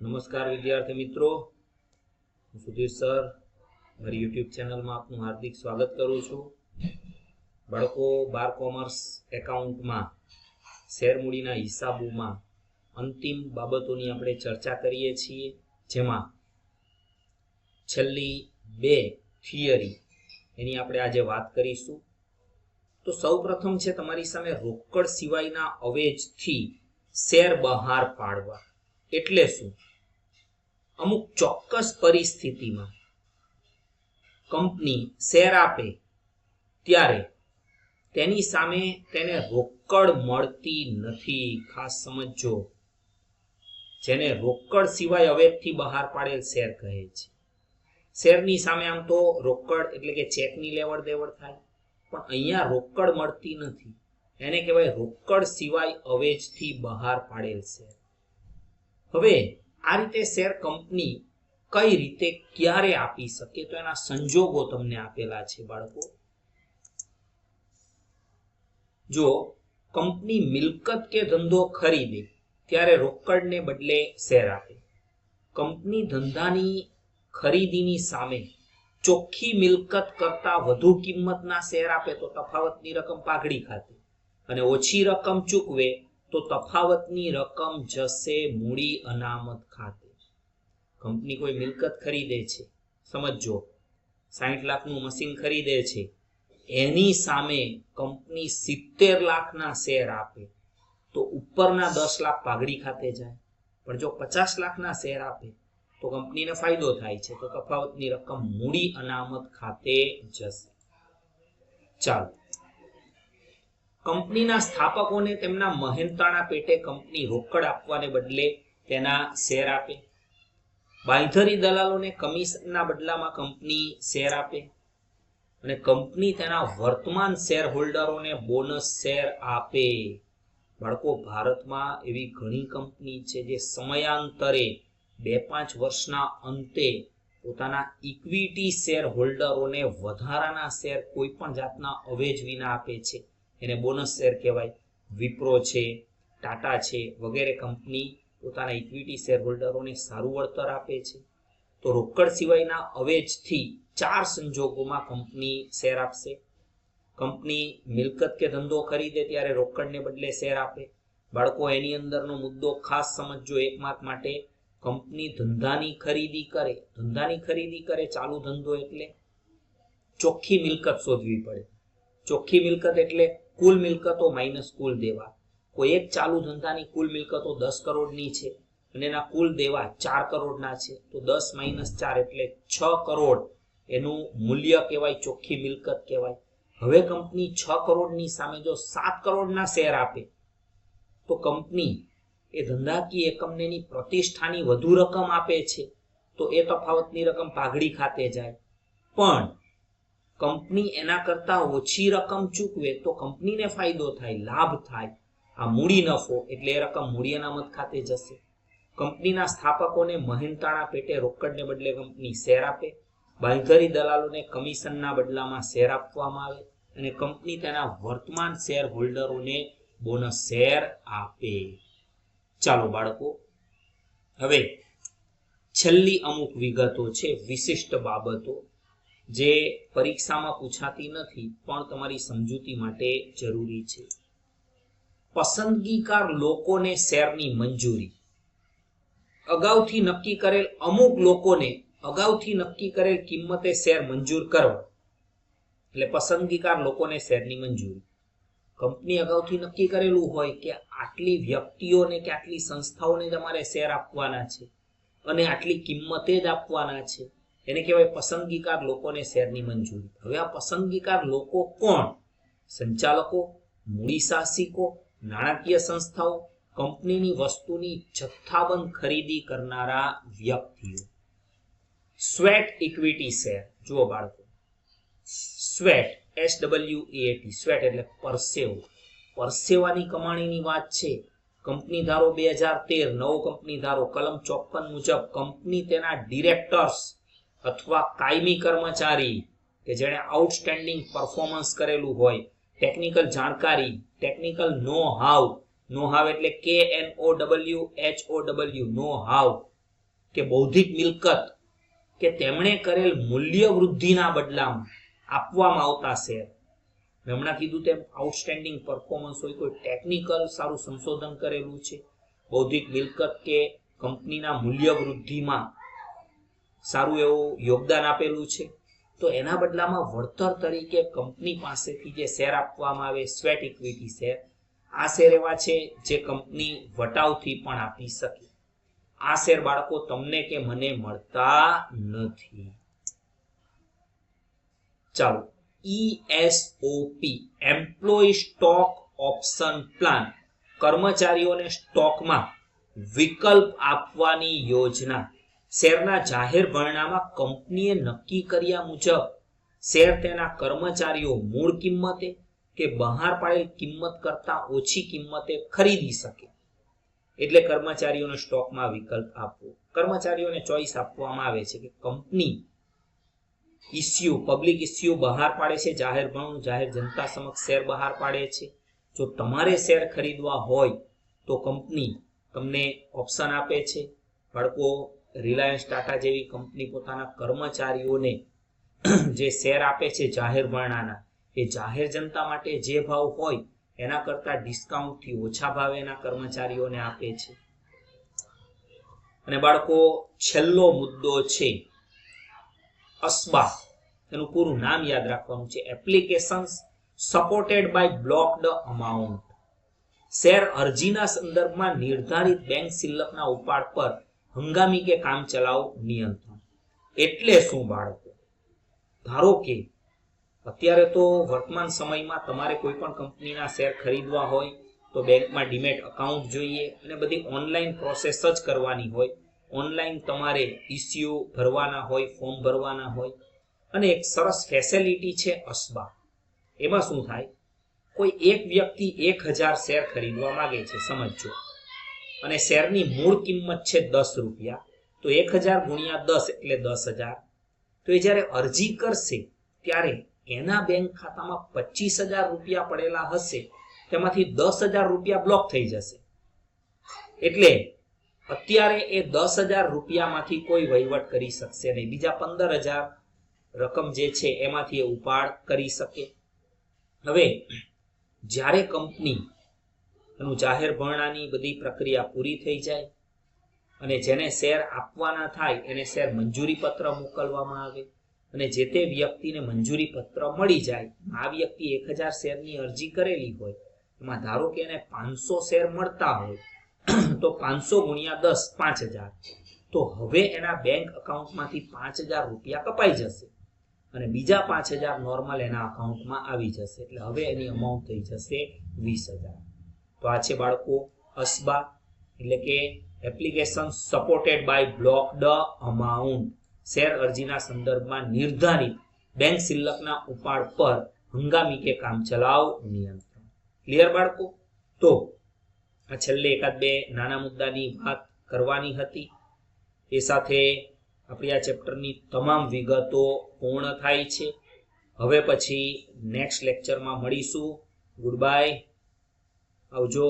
નમસ્કાર વિદ્યાર્થી મિત્રો, હું સુધીર સર મારી યુટ્યુબ ચેનલમાં આપનું હાર્દિક સ્વાગત કરું છું. બાળકો, બાર કોમર્સ એકાઉન્ટમાં શેરમૂડીના હિસાબોમાં અંતિમ બાબતોની આપણે ચર્ચા કરીએ છીએ, જેમાં છેલ્લી બે થિયરી એની આપણે આજે વાત કરીશું. તો સૌપ્રથમ છે તમારી સામે રોકડ સિવાયના અવેજથી શેર બહાર પાડવા એટલે શું? અમુક ચોક્કસ પરિસ્થિતિમાં કંપની શેર આપે ત્યારે તેની સામે તેને રોકડ મળતી નથી. ખાસ સમજો, જેને રોકડ સિવાય અવેજથી બહાર પાડેલ શેર કહે છે. શેરની સામે આમ તો રોકડ એટલે કે ચેકની લેવડ દેવડ થાય, પણ અહીંયા રોકડ મળતી નથી. એને કહેવાય રોકડ સિવાય અવેજથી બહાર પાડેલ શેર. હવે આ રીતે શેર કંપની કઈ રીતે ક્યારે આપી શકે, તો એના સંજોગો તમને આપેલા છે બાળકો. જો કંપની મિલકત કે ધંધો ખરીદે ત્યારે રોકડને બદલે શેર આપે. કંપની ધંધાની ખરીદીની સામે ચોખ્ખી મિલકત કરતા વધુ કિંમતના શેર આપે તો તફાવતની રકમ પાઘડી ખાતે, અને ઓછી રકમ ચૂકવે તો તફાવતની રકમ જશે મૂડી અનામત ખાતે. કંપની કોઈ મિલકત ખરીદે છે, સમજો 60 લાખનું મશીન ખરીદે છે, એની સામે કંપની 70 લાખના શેર આપે તો ઉપરના 10 લાખ પાઘડી ખાતે જાય. પણ જો 50 લાખના શેર આપે તો કંપનીને ફાયદો થાય છે, તો તફાવતની રકમ મૂડી અનામત ખાતે જશે. ચાલો, કંપનીના સ્થાપકોને તેમના મહેનતાણા પેટે કંપની રોકડ આપવાને બદલે તેના શેર આપે. બાંયધરી દલાલોને કમિશનના બદલામાં કંપની શેર આપે, અને કંપની તેના વર્તમાન શેર હોલ્ડરોને બોનસ શેર આપે. બાળકો, ભારતમાં એવી ઘણી કંપની છે જે સમયાંતરે 2-5 વર્ષના અંતે પોતાના ઇક્વિટી શેર હોલ્ડરોને વધારાના શેર કોઈ પણ જાતના અવેજ વિના આપે છે. એને બોનસ શેર કહેવાય. વિપ્રો છે, ટાટા છે વગેરે કંપની પોતાના ઇક્વિટી શેર હોલ્ડરોને સારું વળતર આપે છે. તો રોકડ સિવાયના અવેજથી 4 સંજોગોમાં કંપની શેર આપશે. કંપની મિલકત કે ધંધો ખરીદે ત્યારે રોકડને બદલે શેર આપે. બાળકો, એની અંદરનો મુદ્દો ખાસ સમજો એક માર્ક માટે. કંપની ધંધાની ખરીદી કરે ચાલુ ધંધો એટલે ચોખ્ખી મિલકત શોધવી પડે. ચોખ્ખી મિલકત એટલે કુલ મિલકતો માઇનસ કુલ દેવા. કોઈ એક ચાલુ ધંધાની કુલ મિલકતો 10 કરોડની છે અને એના કુલ દેવા 4 કરોડના છે, તો 10 - 4 એટલે 6 કરોડ એનું મૂલ્ય કહેવાય, ચોખ્ખી મિલકત કહેવાય. હવે કંપની 6 કરોડની સામે જો 7 કરોડના શેર આપે તો કંપની એ ધંધાકીય એકમને એની પ્રતિષ્ઠાની વધુ રકમ આપે છે, તો એ તફાવતની રકમ પાઘડી ખાતે જાય. પણ કંપની એના કરતા ઓછી રકમ ચૂકવે તો કંપનીને ફાયદો થાય, લાભ થાય. આ મૂડી નફો એટલે એ રકમ મૂડી અનામત ખાતે જશે. કંપનીના સ્થાપકોને મહેનતાણા પેટે રોકડને બદલે કંપની શેર આપે. બાંયધરી દલાલોને કમિશનના બદલામાં શેર આપવામાં આવે, અને કંપની તેના વર્તમાન શેર હોલ્ડરોને બોનસ શેર આપે. ચાલો બાળકો, હવે છેલ્લી અમુક વિગતો છે, વિશિષ્ટ બાબતો જે પરીક્ષામાં પૂછાતી નથી પણ તમારી સમજૂતી માટે જરૂરી છે. પસંદગીકાર લોકોને શેરની મંજૂરી. અગાઉથી નક્કી કરેલ અમુક લોકોને અગાઉથી નક્કી કરેલ કિંમતે શેર મંજૂર કરવા એટલે પસંદગીકાર લોકોને શેરની મંજૂરી. કંપની અગાઉથી નક્કી કરેલું હોય કે આટલી વ્યક્તિઓને કે આટલી સંસ્થાઓને તમારે શેર આપવાના છે અને આટલી કિંમતે જ આપવાના છે, એને કહેવાય પસંદગીકાર લોકોને શેરની મંજૂરી. હવે આ પસંદગીકાર લોકો કોણ? સંચાલકો, મૂડી સાહસિકો, નાણાકીય સંસ્થાઓ, કંપનીની વસ્તુની જથ્થાબંધ ખરીદી કરનારા વ્યક્તિઓ. Sweat equity share. જુઓ બાળકો, સ્વેટ SWEAT, સ્વેટ એટલે પરસેવો. પરસેવાની કમાણીની વાત છે. કંપની ધારો 2013 નવો કંપની ધારો કલમ 54 મુજબ કંપની તેના ડિરેક્ટર્સ અથવા કાયમી કર્મચારી કે જેણે આઉટસ્ટેન્ડિંગ પરફોર્મન્સ કરેલું હોય, ટેકનિકલ જાણકારી, ટેકનિકલ નો હાવ એટલે KNOWHOW, નો હાવ, કે બૌદ્ધિક મિલકત કે તેમણે કરેલ મૂલ્ય વૃદ્ધિના બદલામાં આપવામાં આવતા શેર, મેં હમણાં કીધું તેમ આઉટસ્ટેન્ડિંગ પરફોર્મન્સ હોય, કોઈ ટેકનિકલ સારું સંશોધન કરેલું છે, બૌદ્ધિક મિલકત કે કંપનીના મૂલ્ય વૃદ્ધિમાં સારું એવું યોગદાન આપેલું છે, તો એના બદલામાં વળતર તરીકે કંપની પાસેથી જે શેર આપવામાં આવે, સ્વેટ ઇક્વિટી શેર, આ શેર એવા છે જે કંપની વટાવથી પણ આપી શકે. આ શેર બાળકો તમને કે મને મળતા નથી. ચાલો, ESOP employee stock option plan, કર્મચારીઓને સ્ટોકમાં વિકલ્પ આપવાની યોજના. શેરના જાહેર ભરણામાં કંપનીએ નક્કી કર્યા મુજબ શેર તેના કર્મચારીઓ મૂળ કિંમતે કે બહાર પાડેલ કિંમત કરતા ઓછી કિંમતે ખરીદી શકે. એટલે કર્મચારીઓને સ્ટોકમાં વિકલ્પ આપવો. કર્મચારીઓને ચોઈસ આપવામાં આવે છે કે કંપની પબ્લિક ઇસ્યુ બહાર પાડે છે, જાહેર ભરણું, જાહેર જનતા સમક્ષ શેર બહાર પાડે છે. જો તમારે શેર ખરીદવા હોય તો કંપની તમને ઓપ્શન આપે છે. બાળકો, રિલાયન્સ ટાટા જેવી કંપની પોતાના કર્મચારીઓને જે શેર આપે છે જાહેર ભરણાના, એ જાહેર જનતા માટે જે ભાવ હોય એના કરતા ડિસ્કાઉન્ટથી ઓછા ભાવે એના કર્મચારીઓને આપે છે. અને બાળકો, છેલ્લો મુદ્દો છે અસ્બા. એનું પૂરું નામ યાદ રાખવાનું છે, applications supported by blocked amount. Share અરજીના સંદર્ભમાં નિર્ધારિત બેંક શિલ્લકના ઉપાડ પર હંગામી કે કામચલાઉ નિયંત્રણ. એટલે શું બાળકો? ધારો કે અત્યારે તો વર્તમાન સમયમાં તમારે કોઈ પણ કંપનીના શેર ખરીદવા હોય તો બેંકમાં ડીમેટ એકાઉન્ટ જોઈએ અને બધી ઓનલાઈન પ્રોસેસ જ કરવાની હોય. ઓનલાઈન તમારે ઇસ્યુ ભરવાના હોય, ફોર્મ ભરવાના હોય. અને એક સરસ ફેસિલિટી છે અસ્બા. એમાં શું થાય, કોઈ એક વ્યક્તિ 1000 શેર ખરીદવા માંગે છે, સમજો, અને શેરની મૂળ કિંમત છે 10 રૂપિયા, તો 1000 ગુણ્યા 10 એટલે 10,000. તો એ જ્યારે અરજી કરશે ત્યારે એના બેંક ખાતામાં 25,000 રૂપિયા પડેલા હશે, તેમાંથી 10,000 રૂપિયા બ્લોક થઈ જશે. એટલે અત્યારે એ 10,000 રૂપિયામાંથી કોઈ વહીવટ કરી શકશે નહીં. બીજા 15,000 રકમ જે છે એમાંથી એ ઉપાડ કરી શકે. હવે જ્યારે કંપની એનું જાહેર ભરણાની બધી પ્રક્રિયા પૂરી થઈ જાય અને જેને શેર આપવાના થાય એને શેર મંજૂરી પત્ર મોકલવામાં આવે અને જે તે વ્યક્તિને મંજૂરી પત્ર મળી જાય, આ વ્યક્તિ 1000 શેરની અરજી કરેલી હોય, એમાં ધારો કે એને 500 શેર મળતા હોય તો 500 ગુણ્યા 10 5,000. તો હવે એના બેંક એકાઉન્ટમાંથી 5,000 રૂપિયા કપાઈ જશે અને બીજા 5,000 નોર્મલ એના એકાઉન્ટમાં આવી જશે. એટલે હવે એની અમાઉન્ટ થઈ જશે 20,000. તો આ છે બાળકો અસ્બા, એટલે કે application supported by blocked amount. Share અરજીના સંદર્ભમાં નિર્ધારિત બેંક શિલ્લકના ઉપાડ પર હંગામી કે કામચલાઉ નિયંત્રણ. ક્લિયર બાળકો? તો આ છેલ્લે એકાદ બે નાના મુદ્દાની વાત કરવાની હતી. એ સાથે આપણી આ ચેપ્ટરની તમામ વિગતો પૂર્ણ થાય છે. હવે પછી નેક્સ્ટ લેક્ચરમાં મળીશું. ગુડ બાય, આવજો.